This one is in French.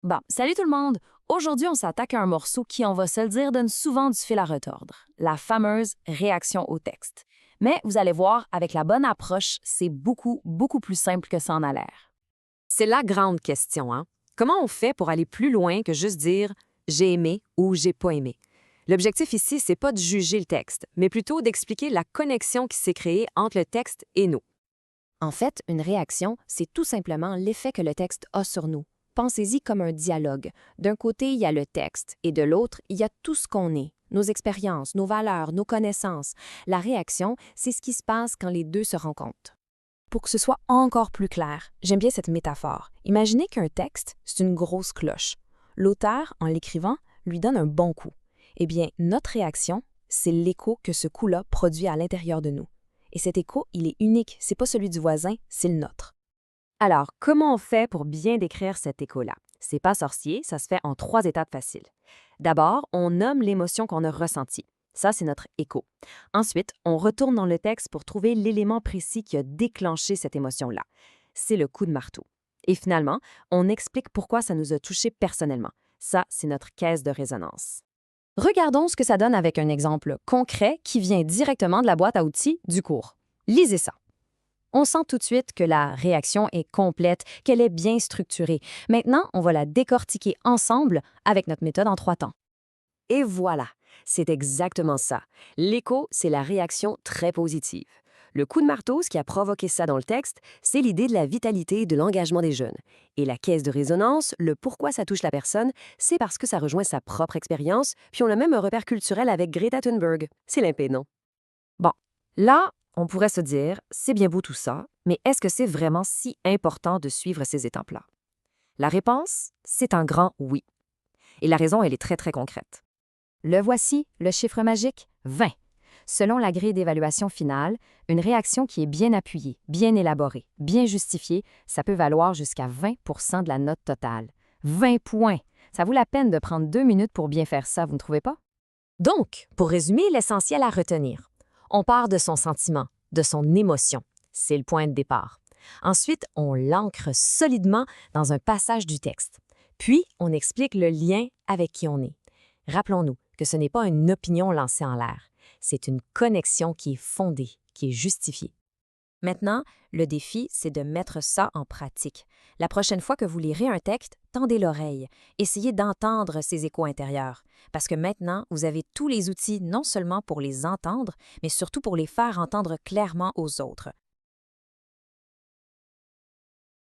Bon, salut tout le monde! Aujourd'hui, on s'attaque à un morceau qui, on va se le dire, donne souvent du fil à retordre, la fameuse réaction au texte. Mais vous allez voir, avec la bonne approche, c'est beaucoup plus simple que ça en a l'air. C'est la grande question, hein? Comment on fait pour aller plus loin que juste dire j'ai aimé ou j'ai pas aimé? L'objectif ici, c'est pas de juger le texte, mais plutôt d'expliquer la connexion qui s'est créée entre le texte et nous. En fait, une réaction, c'est tout simplement l'effet que le texte a sur nous. Pensez-y comme un dialogue. D'un côté, il y a le texte et de l'autre, il y a tout ce qu'on est, nos expériences, nos valeurs, nos connaissances. La réaction, c'est ce qui se passe quand les deux se rencontrent. Pour que ce soit encore plus clair, j'aime bien cette métaphore. Imaginez qu'un texte, c'est une grosse cloche. L'auteur, en l'écrivant, lui donne un bon coup. Eh bien, notre réaction, c'est l'écho que ce coup-là produit à l'intérieur de nous. Et cet écho, il est unique, c'est pas celui du voisin, c'est le nôtre. Alors, comment on fait pour bien décrire cet écho-là? C'est pas sorcier, ça se fait en 3 étapes faciles. D'abord, on nomme l'émotion qu'on a ressentie. Ça, c'est notre écho. Ensuite, on retourne dans le texte pour trouver l'élément précis qui a déclenché cette émotion-là. C'est le coup de marteau. Et finalement, on explique pourquoi ça nous a touchés personnellement. Ça, c'est notre caisse de résonance. Regardons ce que ça donne avec un exemple concret qui vient directement de la boîte à outils du cours. Lisez ça. On sent tout de suite que la réaction est complète, qu'elle est bien structurée. Maintenant, on va la décortiquer ensemble avec notre méthode en 3 temps. Et voilà, c'est exactement ça. L'écho, c'est la réaction très positive. Le coup de marteau, ce qui a provoqué ça dans le texte, c'est l'idée de la vitalité et de l'engagement des jeunes. Et la caisse de résonance, le pourquoi ça touche la personne, c'est parce que ça rejoint sa propre expérience, puis on a même un repère culturel avec Greta Thunberg. C'est limpide, non? Bon, là, on pourrait se dire, c'est bien beau tout ça, mais est-ce que c'est vraiment si important de suivre ces étapes-là? La réponse, c'est un grand oui. Et la raison, elle est très concrète. Le voici, le chiffre magique, 20. Selon la grille d'évaluation finale, une réaction qui est bien appuyée, bien élaborée, bien justifiée, ça peut valoir jusqu'à 20 de la note totale. 20 points! Ça vaut la peine de prendre 2 minutes pour bien faire ça, vous ne trouvez pas? Donc, pour résumer, l'essentiel à retenir. On part de son sentiment, de son émotion. C'est le point de départ. Ensuite, on l'ancre solidement dans un passage du texte. Puis, on explique le lien avec qui on est. Rappelons-nous que ce n'est pas une opinion lancée en l'air. C'est une connexion qui est fondée, qui est justifiée. Maintenant, le défi, c'est de mettre ça en pratique. La prochaine fois que vous lirez un texte, tendez l'oreille. Essayez d'entendre ces échos intérieurs. Parce que maintenant, vous avez tous les outils non seulement pour les entendre, mais surtout pour les faire entendre clairement aux autres.